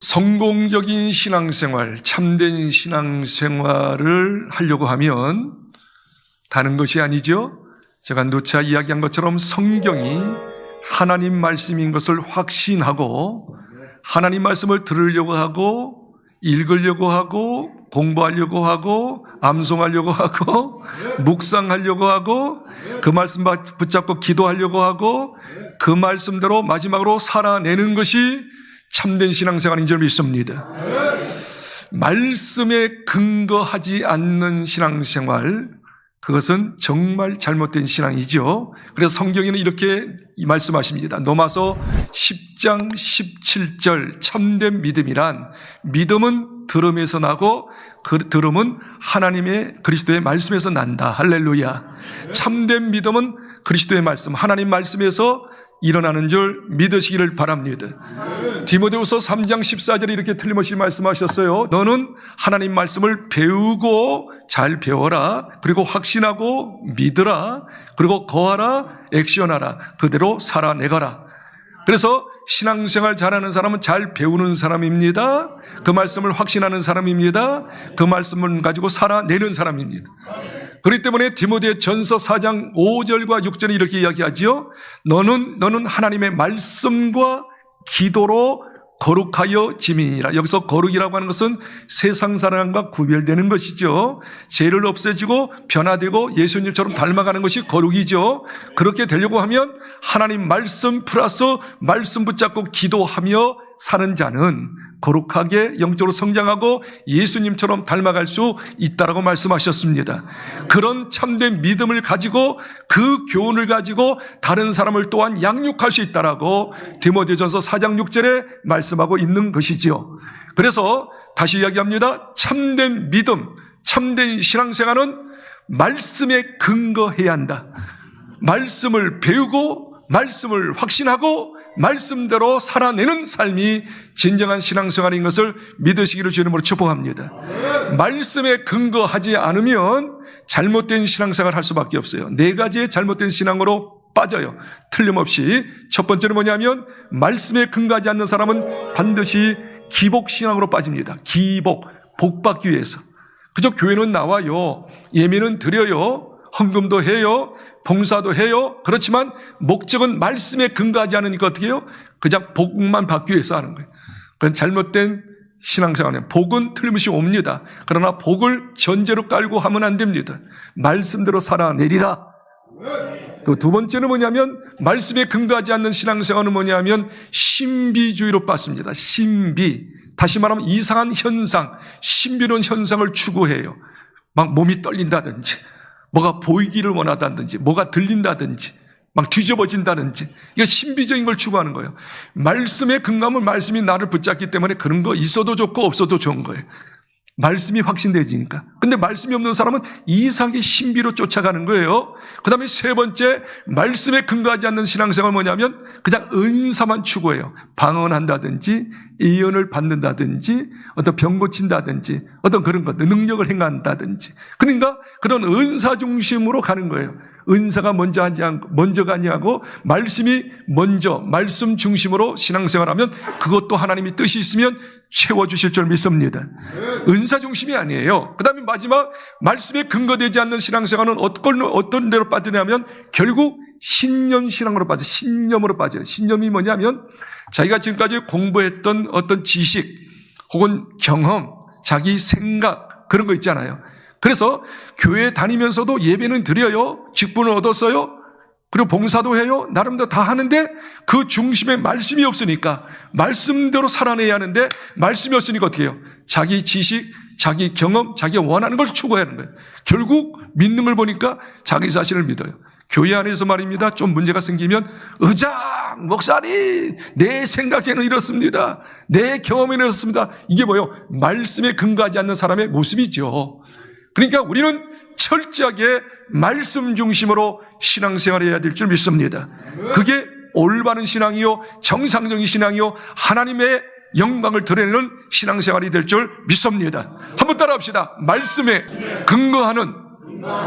성공적인 신앙생활, 참된 신앙생활을 하려고 하면 다른 것이 아니죠. 제가 누차 이야기한 것처럼 성경이 하나님 말씀인 것을 확신하고 하나님 말씀을 들으려고 하고 읽으려고 하고 공부하려고 하고 암송하려고 하고 묵상하려고 하고 그 말씀 붙잡고 기도하려고 하고 그 말씀대로 마지막으로 살아내는 것이 참된 신앙생활인 줄 믿습니다. 말씀에 근거하지 않는 신앙생활, 그것은 정말 잘못된 신앙이죠. 그래서 성경에는 이렇게 말씀하십니다. 로마서 10장 17절 참된 믿음이란 믿음은 들음에서 나고 그 들음은 하나님의 그리스도의 말씀에서 난다. 할렐루야. 참된 믿음은 그리스도의 말씀, 하나님 말씀에서 일어나는 줄 믿으시기를 바랍니다. 디모데후서 3장 14절에 이렇게 틀림없이 말씀하셨어요. 너는 하나님 말씀을 배우고 잘 배워라. 그리고 확신하고 믿으라. 그리고 거하라. 액션하라. 그대로 살아내가라. 그래서 신앙생활 잘하는 사람은 잘 배우는 사람입니다. 그 말씀을 확신하는 사람입니다. 그 말씀을 가지고 살아내는 사람입니다. 그렇기 때문에 디모데전서 4장 5절과 6절에 이렇게 이야기하지요. 너는 하나님의 말씀과 기도로 거룩하여 지민이라. 여기서 거룩이라고 하는 것은 세상 사람과 구별되는 것이죠. 죄를 없애지고 변화되고 예수님처럼 닮아가는 것이 거룩이죠. 그렇게 되려고 하면 하나님 말씀 플러스 말씀 붙잡고 기도하며 사는 자는 거룩하게 영적으로 성장하고 예수님처럼 닮아갈 수 있다라고 말씀하셨습니다. 그런 참된 믿음을 가지고 그 교훈을 가지고 다른 사람을 또한 양육할 수 있다라고 디모데전서 4장 6절에 말씀하고 있는 것이지요. 그래서 다시 이야기합니다. 참된 믿음, 참된 신앙생활은 말씀에 근거해야 한다. 말씀을 배우고 말씀을 확신하고 말씀대로 살아내는 삶이 진정한 신앙생활인 것을 믿으시기를 주의 이름으로 축복합니다. 말씀에 근거하지 않으면 잘못된 신앙생활을 할 수밖에 없어요. 네 가지의 잘못된 신앙으로 빠져요. 틀림없이. 첫 번째는 뭐냐면 말씀에 근거하지 않는 사람은 반드시 기복신앙으로 빠집니다. 기복, 복 받기 위해서. 그저 교회는 나와요. 예배는 드려요. 헌금도 해요. 봉사도 해요. 그렇지만 목적은 말씀에 근거하지 않으니까 어떻게 해요? 그냥 복만 받기 위해서 하는 거예요. 그건 잘못된 신앙생활이에요. 복은 틀림없이 옵니다. 그러나 복을 전제로 깔고 하면 안 됩니다. 말씀대로 살아내리라. 또 두 번째는 뭐냐면 말씀에 근거하지 않는 신앙생활은 뭐냐면 신비주의로 빠집니다. 신비. 다시 말하면 이상한 현상, 신비로운 현상을 추구해요. 막 몸이 떨린다든지 뭐가 보이기를 원하다든지 뭐가 들린다든지 막 뒤집어진다든지 이게 신비적인 걸 추구하는 거예요. 말씀에 근거하면 말씀이 나를 붙잡기 때문에 그런 거 있어도 좋고 없어도 좋은 거예요. 말씀이 확신되지니까. 근데 말씀이 없는 사람은 이상하게 신비로 쫓아가는 거예요. 그 다음에 세 번째, 말씀에 근거하지 않는 신앙생활은 뭐냐면 그냥 은사만 추구해요. 방언한다든지 예언을 받는다든지 어떤 병 고친다든지 어떤 그런 것, 능력을 행한다든지. 그러니까 그런 은사 중심으로 가는 거예요. 은사가 먼저가 아니하고 말씀이 먼저, 말씀 중심으로 신앙생활하면 그것도 하나님이 뜻이 있으면 채워주실 줄 믿습니다. 은사 중심이 아니에요. 그 다음에 마지막, 말씀에 근거되지 않는 신앙생활은 어떤 데로 빠지냐면 결국 신념신앙으로 빠져요. 신념으로 빠져요. 신념이 뭐냐면 자기가 지금까지 공부했던 어떤 지식 혹은 경험, 자기 생각 그런 거 있잖아요. 그래서 교회 다니면서도 예배는 드려요. 직분을 얻었어요. 그리고 봉사도 해요. 나름대로 다 하는데 그 중심에 말씀이 없으니까 말씀대로 살아내야 하는데 말씀이 없으니까 어떻게 해요? 자기 지식, 자기 경험, 자기가 원하는 걸 추구해야 하는 거예요. 결국 믿는 걸 보니까 자기 자신을 믿어요. 교회 안에서 말입니다. 좀 문제가 생기면 의장, 목사님, 내 생각에는 이렇습니다. 내 경험에는 이렇습니다. 이게 뭐예요? 말씀에 근거하지 않는 사람의 모습이죠. 그러니까 우리는 철저하게 말씀 중심으로 신앙생활을 해야 될 줄 믿습니다. 그게 올바른 신앙이요, 정상적인 신앙이요, 하나님의 영광을 드러내는 신앙생활이 될 줄 믿습니다. 한번 따라합시다. 말씀에 근거하는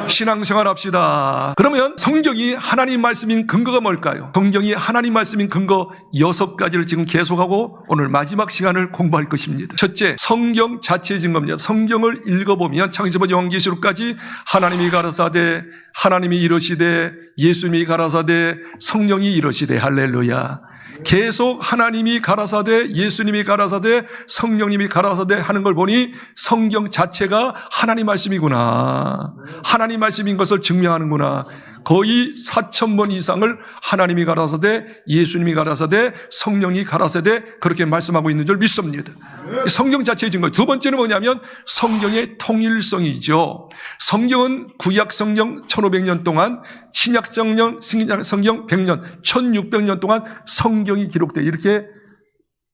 신앙생활 합시다. 그러면 성경이 하나님 말씀인 근거가 뭘까요? 성경이 하나님 말씀인 근거 6가지를 지금 계속하고 오늘 마지막 시간을 공부할 것입니다. 첫째, 성경 자체의 증거입니다. 성경을 읽어보면 창세기부터 요한계시록까지 하나님이 가라사대, 하나님이 이러시되, 예수님이 가라사대, 성령이 이러시되, 할렐루야. 계속 하나님이 가라사대, 예수님이 가라사대, 성령님이 가라사대 하는 걸 보니 성경 자체가 하나님 말씀이구나. 하나님 말씀인 것을 증명하는구나. 거의 4,000번 이상을 하나님이 가라사대, 예수님이 가라사대, 성령이 가라사대 그렇게 말씀하고 있는 줄 믿습니다. 성경 자체의 증거. 두 번째는 뭐냐면 성경의 통일성이죠. 성경은 구약 성경 1500년 동안, 신약 성경 100년, 1600년 동안 성경이 기록돼 이렇게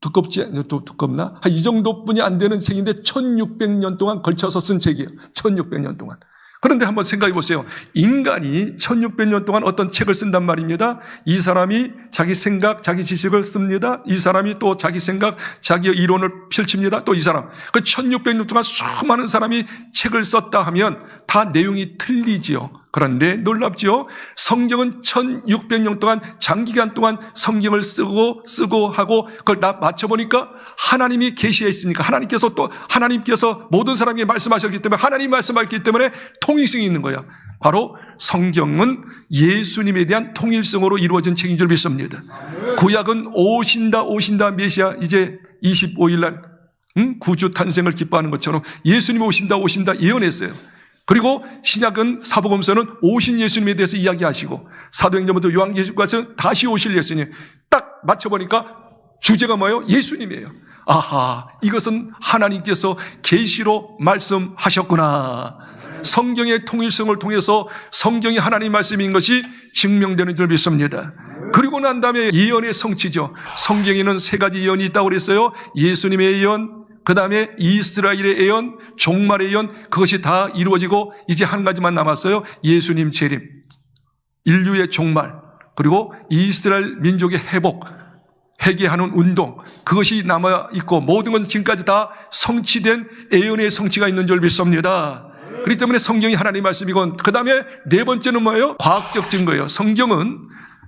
두껍나? 한 이 정도뿐이 안 되는 책인데 1600년 동안 걸쳐서 쓴 책이에요. 1600년 동안. 그런데 한번 생각해 보세요. 인간이 1600년 동안 어떤 책을 쓴단 말입니다. 이 사람이 자기 생각, 자기 지식을 씁니다. 이 사람이 또 자기 생각, 자기 이론을 펼칩니다. 또 이 사람. 그 1600년 동안 수많은 사람이 책을 썼다 하면 다 내용이 틀리지요. 그런데 놀랍지요. 성경은 1600년 동안 장기간 동안 성경을 쓰고 하고 그걸 다 맞춰보니까 하나님이 계시했으니까 하나님께서 모든 사람에게 말씀하셨기 때문에 하나님이 말씀하셨기 때문에 통일성이 있는 거야. 바로 성경은 예수님에 대한 통일성으로 이루어진 책인 줄 믿습니다. 구약은 오신다 메시아 이제 25일 날 구주 탄생을 기뻐하는 것처럼 예수님 오신다 예언했어요. 그리고 신약은 사복음서는 오신 예수님에 대해서 이야기하시고 사도행전부터 요한계시록까지 다시 오실 예수님 딱 맞춰보니까 주제가 뭐예요? 예수님이에요. 아하, 이것은 하나님께서 계시로 말씀하셨구나. 성경의 통일성을 통해서 성경이 하나님 말씀인 것이 증명되는 줄 믿습니다. 그리고 난 다음에 예언의 성취죠. 성경에는 3가지 예언이 있다고 그랬어요. 예수님의 예언, 그 다음에 이스라엘의 예언, 종말의 예언, 그것이 다 이루어지고 이제 한 가지만 남았어요. 예수님 재림, 인류의 종말, 그리고 이스라엘 민족의 회복, 회개하는 운동, 그것이 남아있고 모든 건 지금까지 다 성취된 예언의 성취가 있는 줄 믿습니다. 그렇기 때문에 성경이 하나님의 말씀이고, 그 다음에 4번째는 뭐예요? 과학적 증거예요. 성경은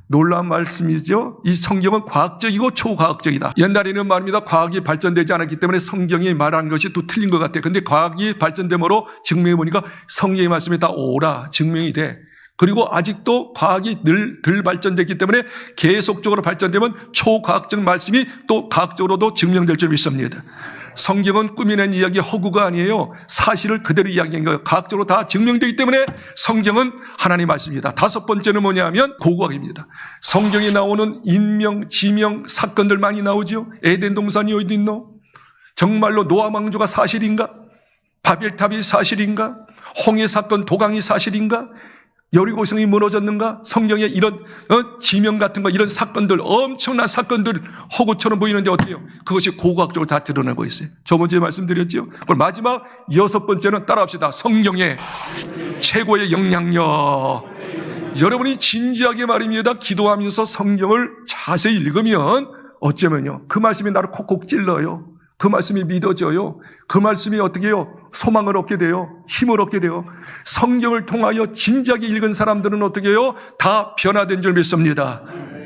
놀라운 말씀이죠. 이 성경은 과학적이고 초과학적이다. 옛날에는 말입니다. 과학이 발전되지 않았기 때문에 성경이 말하는 것이 또 틀린 것 같아요. 근데 과학이 발전됨으로 증명해 보니까 성경의 말씀이 다 옳아, 증명이 돼. 그리고 아직도 과학이 덜 발전됐기 때문에 계속적으로 발전되면 초과학적 말씀이 또 과학적으로도 증명될 줄 믿습니다. 성경은 꾸며낸 이야기 허구가 아니에요. 사실을 그대로 이야기한 거예요. 과학적으로 다 증명되기 때문에 성경은 하나님의 말씀입니다. 5번째는 뭐냐면 고고학입니다. 성경에 나오는 인명, 지명, 사건들 많이 나오죠. 에덴 동산이 어디 있노? 정말로 노아 왕조가 사실인가? 바벨탑이 사실인가? 홍해 사건 도강이 사실인가? 여리고성이 무너졌는가? 성경에 이런 지명 같은 거 이런 사건들 엄청난 사건들 허구처럼 보이는데 어때요? 그것이 고고학적으로 다 드러나고 있어요. 저번주에 말씀드렸죠. 그럼 마지막 6번째는 따라합시다. 성경의 최고의 영향력. 여러분이 진지하게 말입니다. 기도하면서 성경을 자세히 읽으면 어쩌면요 그 말씀이 나를 콕콕 찔러요. 그 말씀이 믿어져요. 그 말씀이 어떻게 해요? 소망을 얻게 돼요. 힘을 얻게 돼요. 성경을 통하여 진지하게 읽은 사람들은 어떻게 해요? 다 변화된 줄 믿습니다.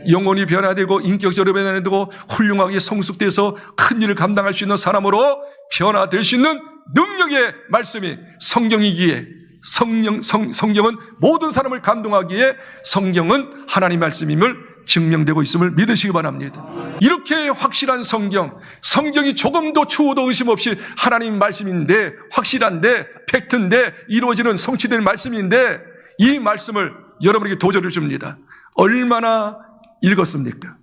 영혼이 변화되고 인격적으로 변화되고 훌륭하게 성숙돼서 큰 일을 감당할 수 있는 사람으로 변화될 수 있는 능력의 말씀이 성경이기에 성경은 모든 사람을 감동하기에 성경은 하나님 말씀임을 증명되고 있음을 믿으시기 바랍니다. 이렇게 확실한 성경이 조금도 추호도 의심 없이 하나님 말씀인데 확실한데 팩트인데 이루어지는 성취된 말씀인데 이 말씀을 여러분에게 도전을 줍니다. 얼마나 읽었습니까?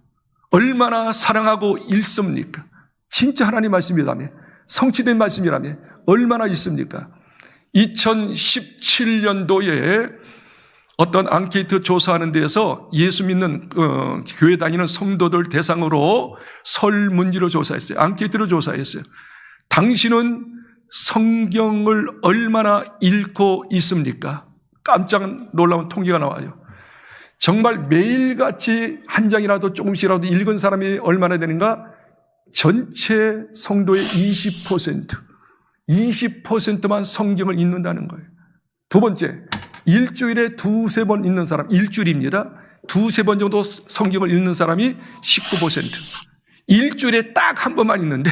얼마나 사랑하고 읽습니까? 진짜 하나님 말씀이라면 성취된 말씀이라면 얼마나 있습니까? 2017년도에 어떤 앙케이트 조사하는 데에서 예수 믿는 교회 다니는 성도들 대상으로 설문지로 조사했어요. 앙케이트로 조사했어요. 당신은 성경을 얼마나 읽고 있습니까? 깜짝 놀라운 통계가 나와요. 정말 매일같이 한 장이라도 조금씩이라도 읽은 사람이 얼마나 되는가? 전체 성도의 20%만 성경을 읽는다는 거예요. 두 번째, 일주일에 두세 번 읽는 사람, 일주일입니다. 두세 번 정도 성경을 읽는 사람이 19%. 일주일에 딱 한 번만 읽는데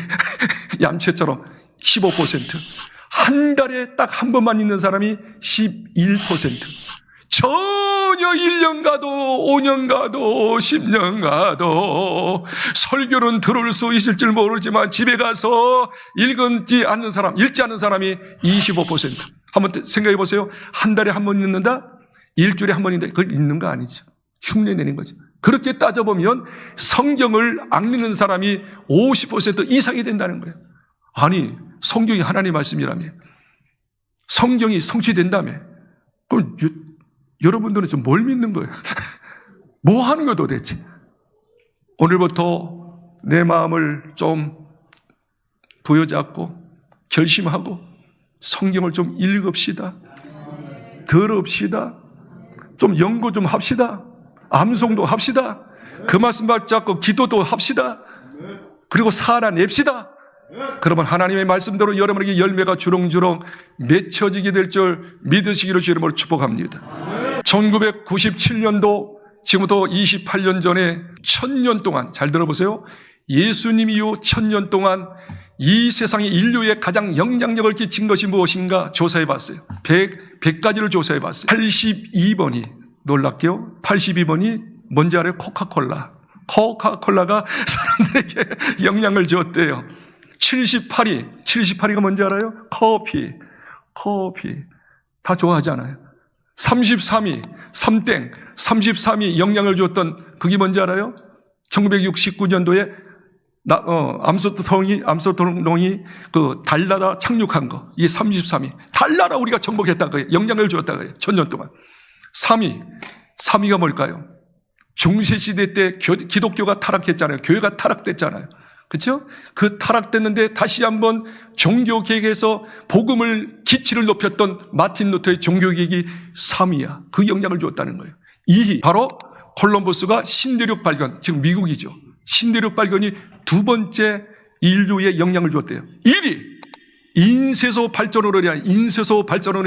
얌체처럼 15%. 한 달에 딱 한 번만 읽는 사람이 11%. 전혀 1년 가도 5년 가도 10년 가도 설교는 들을 수 있을 줄 모르지만 집에 가서 읽지 않는 사람이 25%. 한번 생각해 보세요. 한 달에 한 번 읽는다? 일주일에 한 번 읽는다? 그걸 읽는 거 아니죠. 흉내 내는 거죠. 그렇게 따져보면 성경을 안 읽는 사람이 50% 이상이 된다는 거예요. 아니, 성경이 하나님의 말씀이라며. 성경이 성취된다며. 그럼 여러분들은 좀 뭘 믿는 거예요? 뭐 하는 거야 도대체? 오늘부터 내 마음을 좀 부여잡고 결심하고 성경을 좀 읽읍시다. 들읍시다. 좀 연구 좀 합시다. 암송도 합시다. 그 말씀 붙잡고 기도도 합시다. 그리고 살아냅시다. 그러면 하나님의 말씀대로 여러분에게 열매가 주렁주렁 맺혀지게 될 줄 믿으시기를 주 이름으로 축복합니다. 1997년도 지금부터 28년 전에 1000년 동안, 잘 들어보세요. 예수님 이후 1000년 동안 이 세상의 인류에 가장 영향력을 끼친 것이 무엇인가 조사해 봤어요. 100가지를 조사해 봤어요. 82번이, 놀랍게요. 82번이 뭔지 알아요? 코카콜라. 코카콜라가 사람들에게 영향을 주었대요. 78위가 뭔지 알아요? 커피. 다 좋아하잖아요. 33위, 33위 영향을 주었던 그게 뭔지 알아요? 1969년도에 암스트롱이 그 달나라 착륙한 거. 이게 33위. 달나라 우리가 정복했다. 거예요. 영향을 주었다. 거예요. 1000년 동안. 3위가 뭘까요? 중세시대 때 기독교가 타락했잖아요. 교회가 타락됐잖아요. 그렇죠? 그 타락됐는데 다시 한번 종교개혁에서 복음을 기치를 높였던 마틴 루터의 종교개혁이 3위야. 그 영향을 주었다는 거예요. 2위, 바로 콜럼버스가 신대륙 발견, 지금 미국이죠. 신대륙 발견이 두 번째 인류에 영향을 주었대요. 1위, 인쇄소 발전으로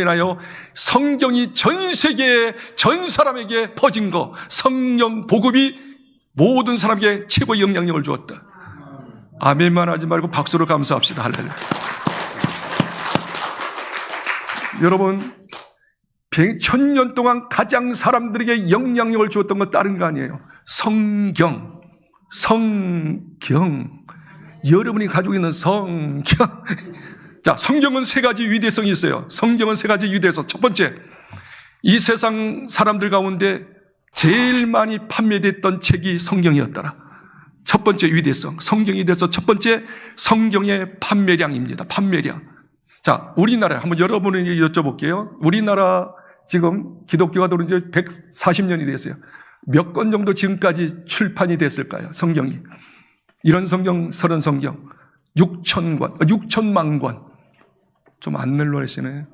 인하여 성경이 전 세계에 전 사람에게 퍼진 거, 성령 복음이 모든 사람에게 최고의 영향력을 주었다. 아멘만 하지 말고 박수로 감사합시다. 할렐루야. 여러분, 1000년 동안 가장 사람들에게 영향력을 주었던 건 다른 거 아니에요. 성경. 여러분이 가지고 있는 성경. 자, 성경은 세 가지 위대성이 있어요. 성경은 세 가지 위대성. 첫 번째, 이 세상 사람들 가운데 제일 많이 판매됐던 책이 성경이었더라. 첫 번째 위대성, 성경이 돼서 첫 번째 성경의 판매량입니다. 판매량. 자, 우리나라 한번 여러분에게 여쭤볼게요. 우리나라 지금 기독교가 들어온 지 140년이 됐어요. 몇 권 정도 지금까지 출판이 됐을까요? 성경이. 이런 성경, 서른 성경 6천만 권. 좀 안 늘어나시네.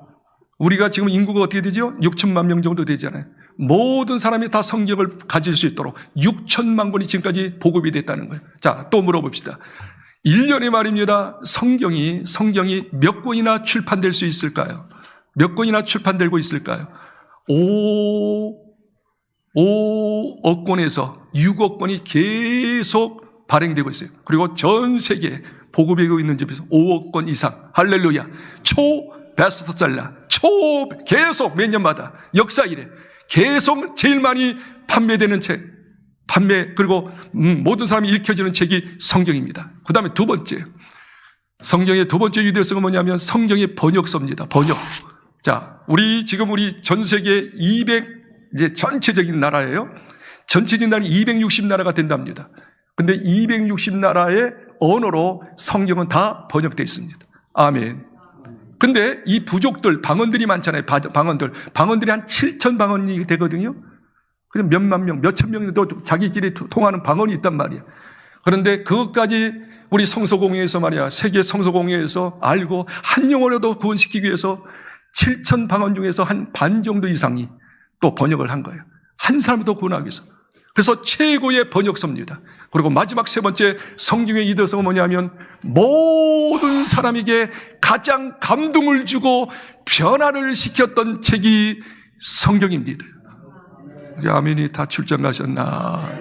우리가 지금 인구가 어떻게 되죠? 6천만 명 정도 되잖아요. 모든 사람이 다 성경을 가질 수 있도록 6천만 권이 지금까지 보급이 됐다는 거예요. 자, 또 물어봅시다. 1년에 말입니다. 성경이 몇 권이나 출판될 수 있을까요? 몇 권이나 출판되고 있을까요? 5억 권에서 6억 권이 계속 발행되고 있어요. 그리고 전 세계에 보급되고 있는 집에서 5억 권 이상. 할렐루야. 베스트셀러. 계속 몇 년마다 역사 이래. 계속 제일 많이 판매되는 책. 그리고 모든 사람이 읽혀지는 책이 성경입니다. 그 다음에 두 번째. 성경의 두 번째 유대성은 뭐냐면 성경의 번역서입니다. 번역. 자, 우리 전 세계 200, 이제 전체적인 나라예요. 전체적인 나라는 260나라가 된답니다. 근데 260나라의 언어로 성경은 다 번역되어 있습니다. 아멘. 근데 이 부족들, 방언들이 많잖아요. 방언들이 한 7천 방언이 되거든요. 그냥 몇만 명, 몇천 명도 자기끼리 통하는 방언이 있단 말이에요. 그런데 그것까지 우리 성서공회에서 말이야, 세계 성서공회에서 알고 한 영어로도 구원시키기 위해서 7천 방언 중에서 한 반 정도 이상이 또 번역을 한 거예요. 한 사람도 구원하기 위해서. 그래서 최고의 번역서입니다. 그리고 마지막 세 번째 성경의 이더서가 뭐냐면 모든 사람에게 가장 감동을 주고 변화를 시켰던 책이 성경입니다. 아멘이 다 출장 가셨나?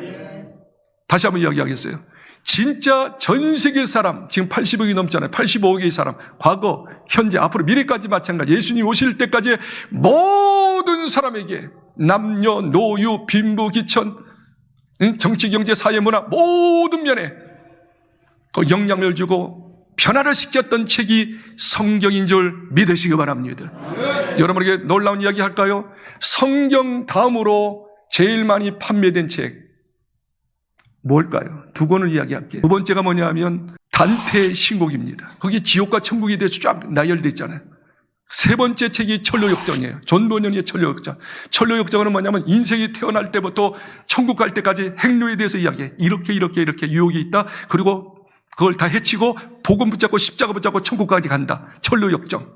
다시 한번 이야기하겠어요. 진짜 전 세계 사람, 지금 80억이 넘잖아요. 85억의 사람, 과거, 현재, 앞으로, 미래까지 마찬가지. 예수님 오실 때까지 모든 사람에게 남녀, 노유, 빈부, 기천, 정치, 경제, 사회, 문화 모든 면에 그 영향을 주고 변화를 시켰던 책이 성경인 줄 믿으시기 바랍니다. 여러분에게 놀라운 이야기 할까요? 성경 다음으로 제일 많이 판매된 책 뭘까요? 두 권을 이야기할게요. 두 번째가 뭐냐 하면 단테의 신곡입니다. 거기 지옥과 천국에 대해서 쫙 나열되어 있잖아요. 세 번째 책이 천로역정이에요. 존 버년의 천로역정. 천로역정은 뭐냐면 인생이 태어날 때부터 천국 갈 때까지 행로에 대해서 이야기해. 이렇게 유혹이 있다. 그리고 그걸 다 해치고 복음 붙잡고 십자가 붙잡고 천국까지 간다. 천로역정.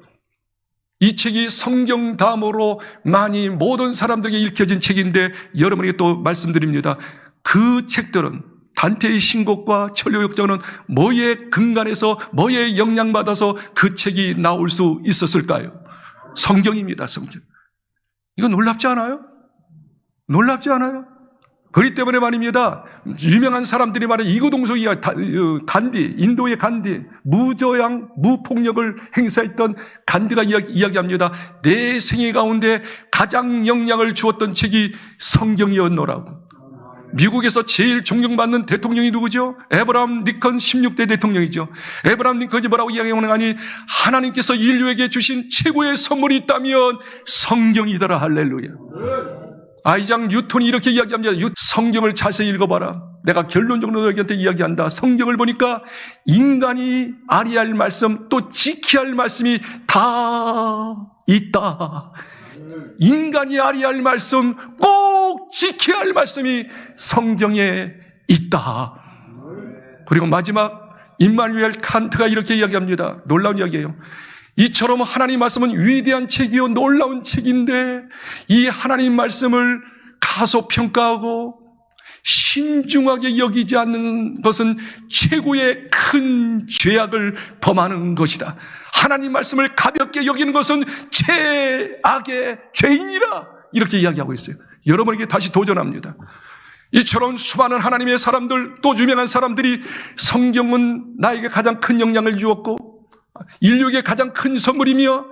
이 책이 성경 다음으로 많이 모든 사람들에게 읽혀진 책인데 여러분에게 또 말씀드립니다. 그 책들은 단테의 신곡과 천로역정은 뭐에 근간해서 뭐에 영향받아서 그 책이 나올 수 있었을까요? 성경입니다. 성경. 이거 놀랍지 않아요? 놀랍지 않아요? 그렇기 때문에 말입니다. 유명한 사람들이 말해 이구동성이야. 간디, 인도의 간디, 무저항, 무폭력을 행사했던 간디가 이야기합니다. 내 생애 가운데 가장 영향을 주었던 책이 성경이었노라고. 미국에서 제일 존경받는 대통령이 누구죠? 에브라함 링컨 16대 대통령이죠. 에브라함 링컨이 뭐라고 이야기하는 거니? 하나님께서 인류에게 주신 최고의 선물이 있다면 성경이더라. 할렐루야. 아이작 뉴턴이 이렇게 이야기합니다. 성경을 자세히 읽어봐라. 내가 결론적으로 너희한테 이야기한다. 성경을 보니까 인간이 알아야 할 말씀 또 지켜야 할 말씀이 다 있다. 인간이 알아야 할 말씀 꼭 지켜야 할 말씀이 성경에 있다. 그리고 마지막 임마누엘 칸트가 이렇게 이야기합니다. 놀라운 이야기예요. 이처럼 하나님 말씀은 위대한 책이요 놀라운 책인데 이 하나님 말씀을 가소평가하고 신중하게 여기지 않는 것은 최고의 큰 죄악을 범하는 것이다. 하나님 말씀을 가볍게 여기는 것은 최악의 죄인이라 이렇게 이야기하고 있어요. 여러분에게 다시 도전합니다. 이처럼 수많은 하나님의 사람들 또 유명한 사람들이 성경은 나에게 가장 큰 영향을 주었고 인류에게 가장 큰 선물이며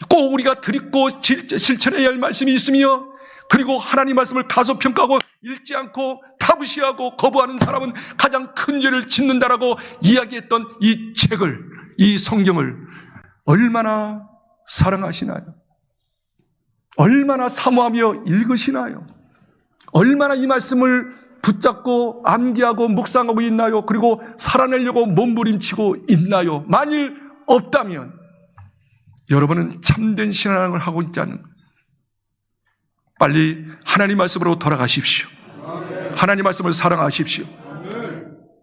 꼭 우리가 드리고 실천해야 할 말씀이 있으며 그리고 하나님 말씀을 가소평가하고 읽지 않고 타부시하고 거부하는 사람은 가장 큰 죄를 짓는다라고 이야기했던 이 책을, 이 성경을 얼마나 사랑하시나요? 얼마나 사모하며 읽으시나요? 얼마나 이 말씀을 붙잡고 암기하고 묵상하고 있나요? 그리고 살아내려고 몸부림치고 있나요? 만일 없다면 여러분은 참된 신앙을 하고 있지 않는 거예요. 빨리 하나님 말씀으로 돌아가십시오. 하나님 말씀을 사랑하십시오.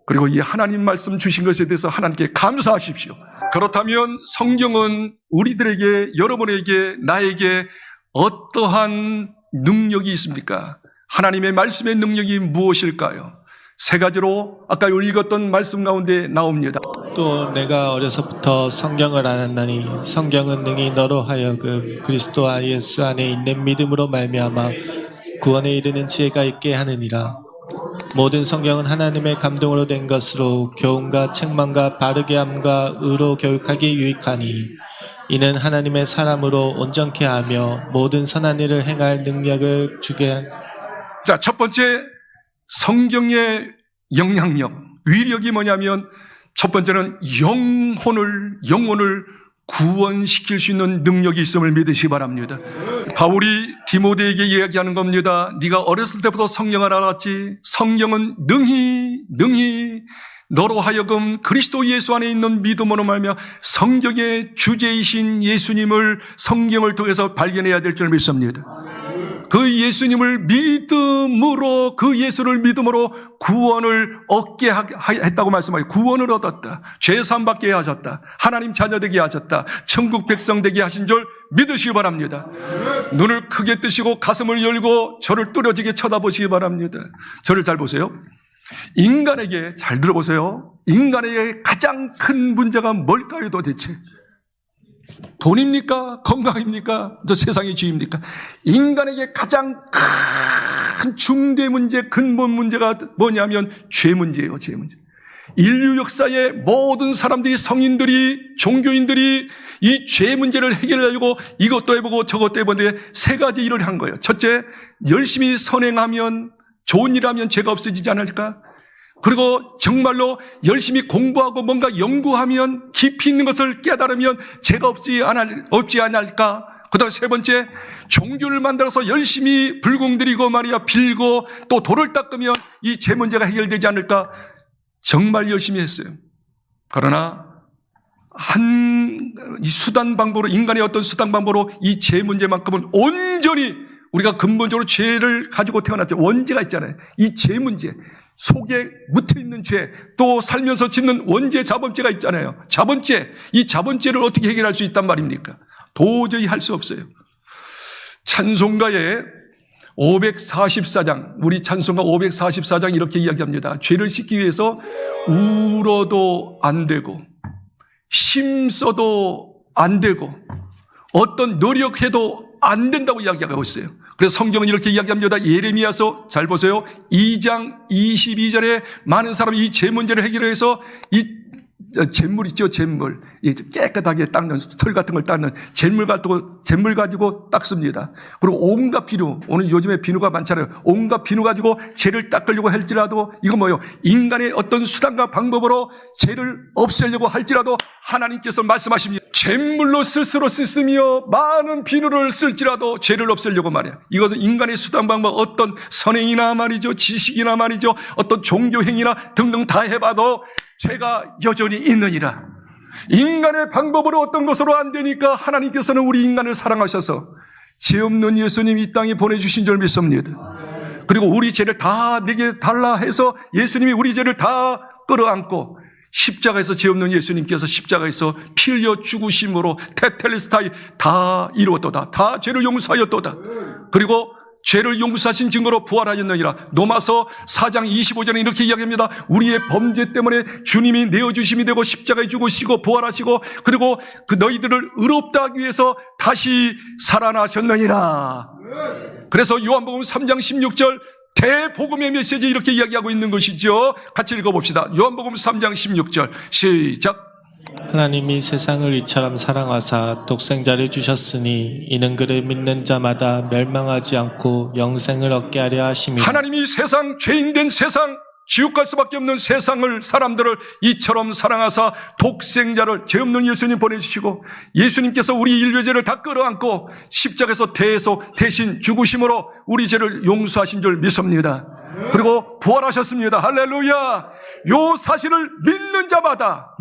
그리고 이 하나님 말씀 주신 것에 대해서 하나님께 감사하십시오. 그렇다면 성경은 우리들에게, 여러분에게, 나에게 어떠한 능력이 있습니까? 하나님의 말씀의 능력이 무엇일까요? 세 가지로 아까 읽었던 말씀 가운데 나옵니다. 또 내가 어려서부터 성경을 알았나니 성경은 능히 너로 하여금 그리스도와 예수 안에 있는 믿음으로 말미암아 구원에 이르는 지혜가 있게 하느니라. 모든 성경은 하나님의 감동으로 된 것으로 교훈과 책망과 바르게 함과 의로 교육하기에 유익하니 이는 하나님의 사람으로 온전케 하며 모든 선한 일을 행할 능력을 주게. 자, 첫 번째 성경의 영향력, 위력이 뭐냐면 첫 번째는 영혼을 구원시킬 수 있는 능력이 있음을 믿으시기 바랍니다. 바울이 디모데에게 이야기하는 겁니다. 네가 어렸을 때부터 성경을 알았지. 성경은 능히 너로 하여금 그리스도 예수 안에 있는 믿음으로 말며 성경의 주제이신 예수님을 성경을 통해서 발견해야 될 줄 믿습니다. 그 예수님을 믿음으로, 그 예수를 믿음으로 구원을 얻게 했다고 말씀하죠. 구원을 얻었다. 죄사함 받게 하셨다. 하나님 자녀 되게 하셨다. 천국 백성 되게 하신 줄 믿으시기 바랍니다. 눈을 크게 뜨시고 가슴을 열고 저를 뚜렷하게 쳐다보시기 바랍니다. 저를 잘 보세요. 인간에게, 잘 들어보세요. 인간에게 가장 큰 문제가 뭘까요, 도대체? 돈입니까? 건강입니까? 저 세상의 주입니까? 인간에게 가장 큰 중대 문제, 근본 문제가 뭐냐면 죄 문제예요, 죄 문제. 인류 역사의 모든 사람들이, 성인들이, 종교인들이 이 죄 문제를 해결하려고 이것도 해보고 저것도 해보는데 세 가지 일을 한 거예요. 첫째, 열심히 선행하면, 좋은 일 하면 죄가 없어지지 않을까? 그리고 정말로 열심히 공부하고 뭔가 연구하면, 깊이 있는 것을 깨달으면 죄가 없지 않을까? 그 다음에 세 번째, 종교를 만들어서 열심히 불공들이고 말이야, 빌고 또 돌을 닦으면 이 죄 문제가 해결되지 않을까? 정말 열심히 했어요. 그러나 이 수단 방법으로, 인간의 어떤 수단 방법으로 이 죄 문제만큼은 온전히 우리가 근본적으로 죄를 가지고 태어났죠. 원죄가 있잖아요. 이 죄 문제, 속에 묻혀있는 죄, 또 살면서 짓는 원죄, 자본죄가 있잖아요. 자본죄, 이 자본죄를 어떻게 해결할 수 있단 말입니까? 도저히 할 수 없어요. 찬송가의 544장, 우리 찬송가 544장 이렇게 이야기합니다. 죄를 씻기 위해서 울어도 안 되고, 힘써도 안 되고, 어떤 노력해도 안 된다고 이야기하고 있어요. 그래서 성경은 이렇게 이야기합니다. 예레미야서 잘 보세요. 2장 22절에 많은 사람이 이 죄 문제를 해결해서 이 잿물 있죠, 잿물. 깨끗하게 닦는, 털 같은 걸 닦는 잿물 가지고 닦습니다. 그리고 온갖 비누, 오늘 요즘에 비누가 많잖아요. 온갖 비누 가지고 죄를 닦으려고 할지라도, 이거 뭐예요? 인간의 어떤 수단과 방법으로 죄를 없애려고 할지라도 하나님께서 말씀하십니다. 잿물로 스스로 씻으며 많은 비누를 쓸지라도 죄를 없애려고 말이야. 이것은 인간의 수단 방법, 어떤 선행이나 말이죠, 지식이나 말이죠, 어떤 종교행위나 등등 다 해봐도 죄가 여전히 있느니라. 인간의 방법으로 어떤 것으로 안 되니까 하나님께서는 우리 인간을 사랑하셔서 죄 없는 예수님 이 땅에 보내주신 줄 믿습니다. 그리고 우리 죄를 다 내게 달라 해서 예수님이 우리 죄를 다 끌어안고 십자가에서 죄 없는 예수님께서 십자가에서 피 흘려 죽으심으로 테텔레스타이 다 이루었도다. 다 죄를 용서하였도다. 그리고 죄를 용서하신 증거로 부활하였느니라. 로마서 4장 25절에 이렇게 이야기합니다. 우리의 범죄 때문에 주님이 내어주심이 되고 십자가에 죽으시고 부활하시고 그리고 그 너희들을 의롭다 하기 위해서 다시 살아나셨느니라. 그래서 요한복음 3장 16절 대복음의 메시지 이렇게 이야기하고 있는 것이죠. 같이 읽어봅시다. 요한복음 3장 16절 시작. 하나님이 세상을 이처럼 사랑하사 독생자를 주셨으니 이는 그를 믿는 자마다 멸망하지 않고 영생을 얻게 하려 하심이라. 하나님이 세상, 죄인된 세상, 지옥 갈 수밖에 없는 세상을, 사람들을 이처럼 사랑하사 독생자를, 죄 없는 예수님 보내주시고 예수님께서 우리 인류의 죄를 다 끌어안고 십자가에서 대신 죽으심으로 우리 죄를 용서하신 줄 믿습니다. 그리고 부활하셨습니다. 할렐루야. 요 사실을 믿는 자마다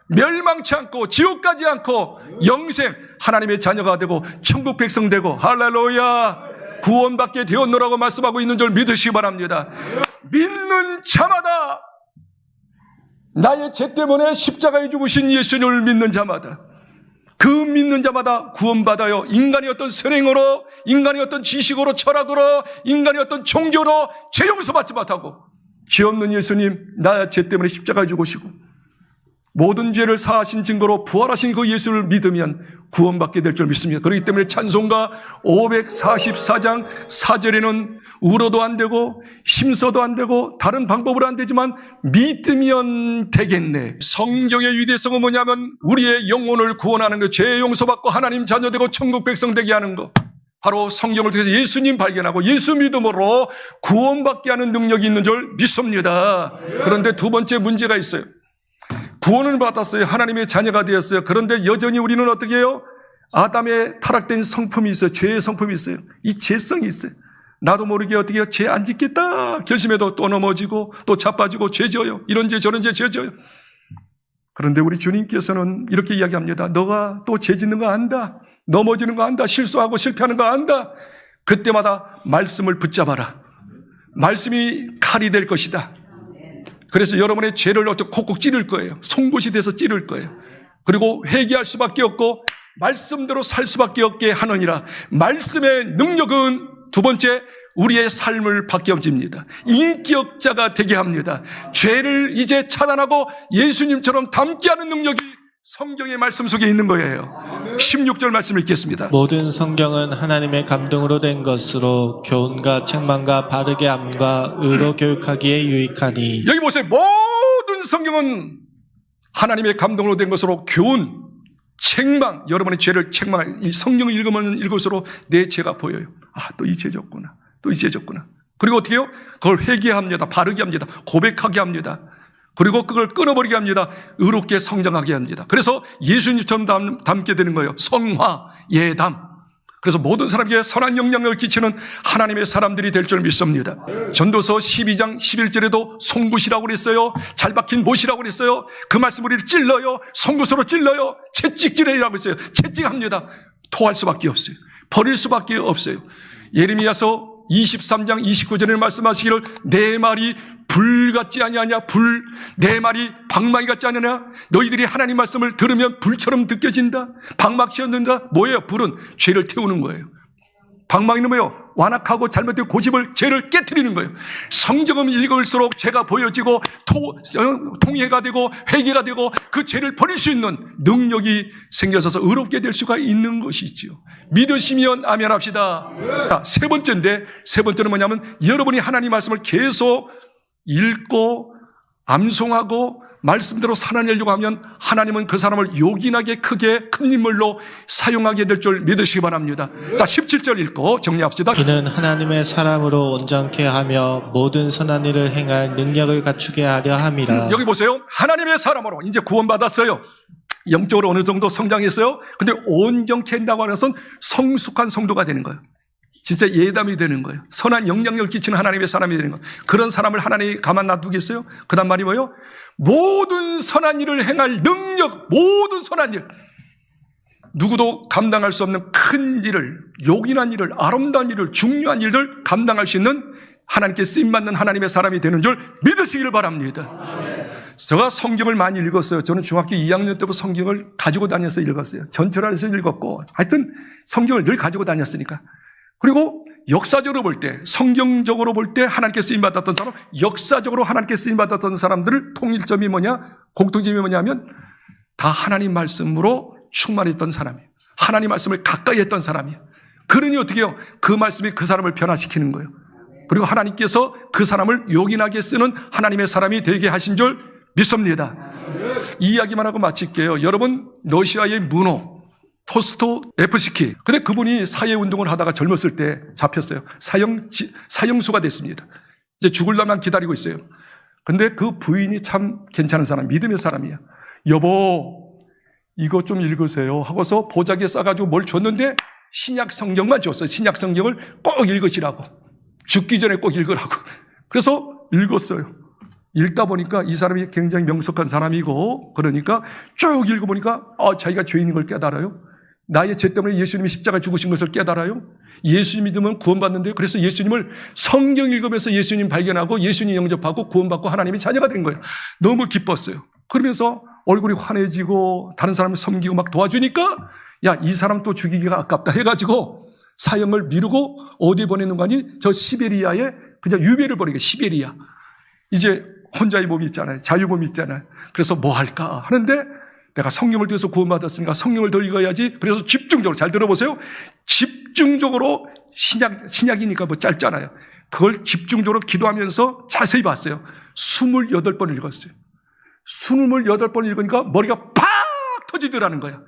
멸망치 않고 지옥 가지 않고 영생, 하나님의 자녀가 되고 천국 백성 되고 할렐루야 구원받게 되었노라고 말씀하고 있는 줄 믿으시기 바랍니다. 믿는 자마다, 나의 죄 때문에 십자가에 죽으신 예수님을 믿는 자마다, 그 믿는 자마다 구원받아요. 인간의 어떤 선행으로, 인간의 어떤 지식으로, 철학으로, 인간의 어떤 종교로 죄 용서받지 못하고 죄 없는 예수님, 나의 죄 때문에 십자가에 죽으시고 모든 죄를 사하신 증거로 부활하신 그 예수를 믿으면 구원받게 될 줄 믿습니다. 그렇기 때문에 찬송가 544장 4절에는 울어도 안 되고 힘써도 안 되고 다른 방법으로 안 되지만 믿으면 되겠네. 성경의 위대성은 뭐냐면 우리의 영혼을 구원하는 것, 죄 용서받고 하나님 자녀 되고 천국 백성 되게 하는 것. 바로 성경을 통해서 예수님 발견하고 예수 믿음으로 구원받게 하는 능력이 있는 줄 믿습니다. 그런데 두 번째 문제가 있어요. 구원을 받았어요. 하나님의 자녀가 되었어요. 그런데 여전히 우리는 어떻게 해요? 아담의 타락된 성품이 있어요. 죄의 성품이 있어요. 이 죄성이 있어요. 나도 모르게 어떻게 해요? 죄 안 짓겠다 결심해도 또 넘어지고 또 자빠지고 죄 지어요. 이런 죄 저런 죄 지어요. 그런데 우리 주님께서는 이렇게 이야기합니다. 너가 또 죄 짓는 거 안다. 넘어지는 거 안다. 실수하고 실패하는 거 안다. 그때마다 말씀을 붙잡아라. 말씀이 칼이 될 것이다. 그래서 여러분의 죄를 어떻게 콕콕 찌를 거예요. 송곳이 돼서 찌를 거예요. 그리고 회개할 수밖에 없고 말씀대로 살 수밖에 없게 하느니라. 말씀의 능력은 두 번째, 우리의 삶을 바뀌어집니다. 인격자가 되게 합니다. 죄를 이제 차단하고 예수님처럼 닮게 하는 능력이 성경의 말씀 속에 있는 거예요. 16절 말씀 읽겠습니다. 모든 성경은 하나님의 감동으로 된 것으로 교훈과 책망과 바르게 함과 의로 교육하기에 유익하니. 여기 보세요. 모든 성경은 하나님의 감동으로 된 것으로 교훈, 책망, 여러분의 죄를 책망할, 이 성경을 읽으면 읽을수록 내 죄가 보여요. 아, 또 이 죄 졌구나. 또 이 죄 졌구나. 그리고 어떻게 해요? 그걸 회개합니다. 바르게 합니다. 고백하게 합니다. 그리고 그걸 끊어버리게 합니다. 의롭게 성장하게 합니다. 그래서 예수님처럼 닮게 되는 거예요. 성화, 예담. 그래서 모든 사람에게 선한 영향력을 끼치는 하나님의 사람들이 될 줄 믿습니다. 전도서 12장 11절에도 송굿이라고 그랬어요. 잘 박힌 못이라고 그랬어요. 그 말씀 우리를 찔러요. 송굿으로 찔러요. 채찍질이라고 했어요. 채찍합니다. 토할 수밖에 없어요. 버릴 수밖에 없어요. 예레미야서 23장 29절에 말씀하시기를 내 말이 불 같지 아니하냐. 불. 내 말이 방망이 같지 않느냐. 너희들이 하나님 말씀을 들으면 불처럼 느껴진다. 방막 씌워낸다. 뭐예요? 불은 죄를 태우는 거예요. 방망이는 뭐예요? 완악하고 잘못된 고집을, 죄를 깨트리는 거예요. 성경을 읽을수록 죄가 보여지고 통회가 되고 회개가 되고 그 죄를 버릴 수 있는 능력이 생겨서 의롭게 될 수가 있는 것이지요. 믿으시면 아멘 합시다. 자, 세 번째는 뭐냐면 여러분이 하나님 말씀을 계속 읽고 암송하고 말씀대로 살아내려고 하면 하나님은 그 사람을 요긴하게 크게 큰 인물로 사용하게 될 줄 믿으시기 바랍니다. 자, 17절 읽고 정리합시다. 이는 하나님의 사람으로 온전케 하며 모든 선한 일을 행할 능력을 갖추게 하려 함이라. 여기 보세요. 하나님의 사람으로 이제 구원받았어요. 영적으로 어느 정도 성장했어요. 근데 온전케 한다고 하는 것은 성숙한 성도가 되는 거예요. 진짜 예담이 되는 거예요. 선한 영향력을 끼치는 하나님의 사람이 되는 거예요. 그런 사람을 하나님이 가만 놔두겠어요? 그 다음 말이 뭐예요? 모든 선한 일을 행할 능력, 모든 선한 일. 누구도 감당할 수 없는 큰 일을, 요긴한 일을, 아름다운 일을, 중요한 일들 감당할 수 있는 하나님께 쓰임받는 하나님의 사람이 되는 줄 믿으시기를 바랍니다. 제가 성경을 많이 읽었어요. 저는 중학교 2학년 때부터 성경을 가지고 다녀서 읽었어요. 전철안에서 읽었고 하여튼 성경을 늘 가지고 다녔으니까. 그리고 역사적으로 볼 때, 성경적으로 볼 때 하나님께 쓰임받았던 사람, 역사적으로 하나님께 쓰임받았던 사람들을 통일점이 뭐냐, 공통점이 뭐냐면 다 하나님 말씀으로 충만했던 사람이에요. 하나님 말씀을 가까이 했던 사람이에요. 그러니 어떻게 해요? 그 말씀이 그 사람을 변화시키는 거예요. 그리고 하나님께서 그 사람을 요긴하게 쓰는 하나님의 사람이 되게 하신 줄 믿습니다. 이 이야기만 하고 마칠게요. 여러분, 러시아의 문호 토스토옙스키. 근데 그분이 사회운동을 하다가 젊었을 때 잡혔어요. 사형수가 됐습니다. 이제 죽으려면 기다리고 있어요. 근데 그 부인이 참 괜찮은 사람, 믿음의 사람이야. 여보, 이거 좀 읽으세요 하고서 보자기에 싸가지고 뭘 줬는데 신약 성경만 줬어요. 신약 성경을 꼭 읽으시라고. 죽기 전에 꼭 읽으라고. 그래서 읽었어요. 읽다 보니까 이 사람이 굉장히 명석한 사람이고, 그러니까 쭉 읽어보니까 자기가 죄인인 걸 깨달아요. 나의 죄 때문에 예수님이 십자가 죽으신 것을 깨달아요. 예수님 믿으면 구원받는데요. 그래서 예수님을 성경 읽으면서 예수님 발견하고 예수님 영접하고 구원받고 하나님의 자녀가 된 거예요. 너무 기뻤어요. 그러면서 얼굴이 환해지고 다른 사람을 섬기고 막 도와주니까 야, 이 사람 또 죽이기가 아깝다 해가지고 사형을 미루고 어디에 보내는 거 아니? 저 시베리아에 그냥 유배를 보내게. 시베리아. 이제 혼자의 몸이 있잖아요. 자유몸이 있잖아요. 그래서 뭐 할까 하는데 내가 성경을 통해서 구원받았으니까 성경을 더 읽어야지. 그래서 집중적으로, 잘 들어보세요. 집중적으로 신약이니까 뭐 짧잖아요. 그걸 집중적으로 기도하면서 자세히 봤어요. 28번 읽었어요. 28번 읽으니까 머리가 팍 터지더라는 거야.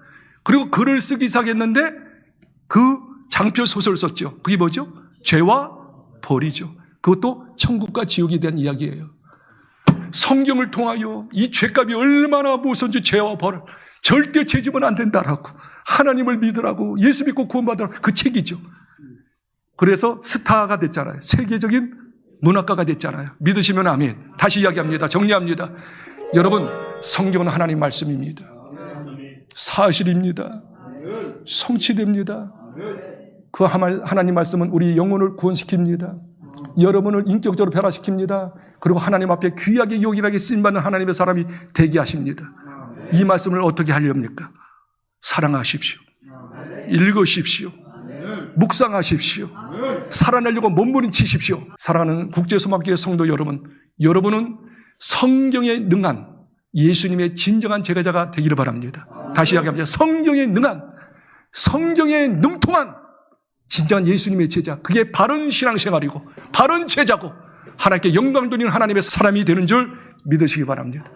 그리고 글을 쓰기 시작했는데 그 장표 소설을 썼죠. 그게 뭐죠? 죄와 벌이죠. 그것도 천국과 지옥에 대한 이야기예요. 성경을 통하여 이 죄값이 얼마나 무서운지, 죄와 벌을 절대 죄지면 안 된다라고, 하나님을 믿으라고, 예수 믿고 구원받으라고, 그 책이죠. 그래서 스타가 됐잖아요. 세계적인 문학가가 됐잖아요. 믿으시면 아멘. 다시 이야기합니다. 정리합니다. 여러분, 성경은 하나님 말씀입니다. 사실입니다. 성취됩니다. 그 하나님 말씀은 우리 영혼을 구원시킵니다. 여러분을 인격적으로 변화시킵니다. 그리고 하나님 앞에 귀하게 요긴하게 쓰임받는 하나님의 사람이 되게 하십니다. 이 말씀을 어떻게 하렵니까? 사랑하십시오. 읽으십시오. 묵상하십시오. 살아내려고 몸부림치십시오. 사랑하는 국제소망교회 성도 여러분, 여러분은 성경에 능한 예수님의 진정한 제자가 되기를 바랍니다. 다시 이야기합니다. 성경에 능한, 성경에 능통한 진정한 예수님의 제자, 그게 바른 신앙생활이고 바른 제자고 하나님께 영광 돌리는 하나님의 사람이 되는 줄 믿으시기 바랍니다.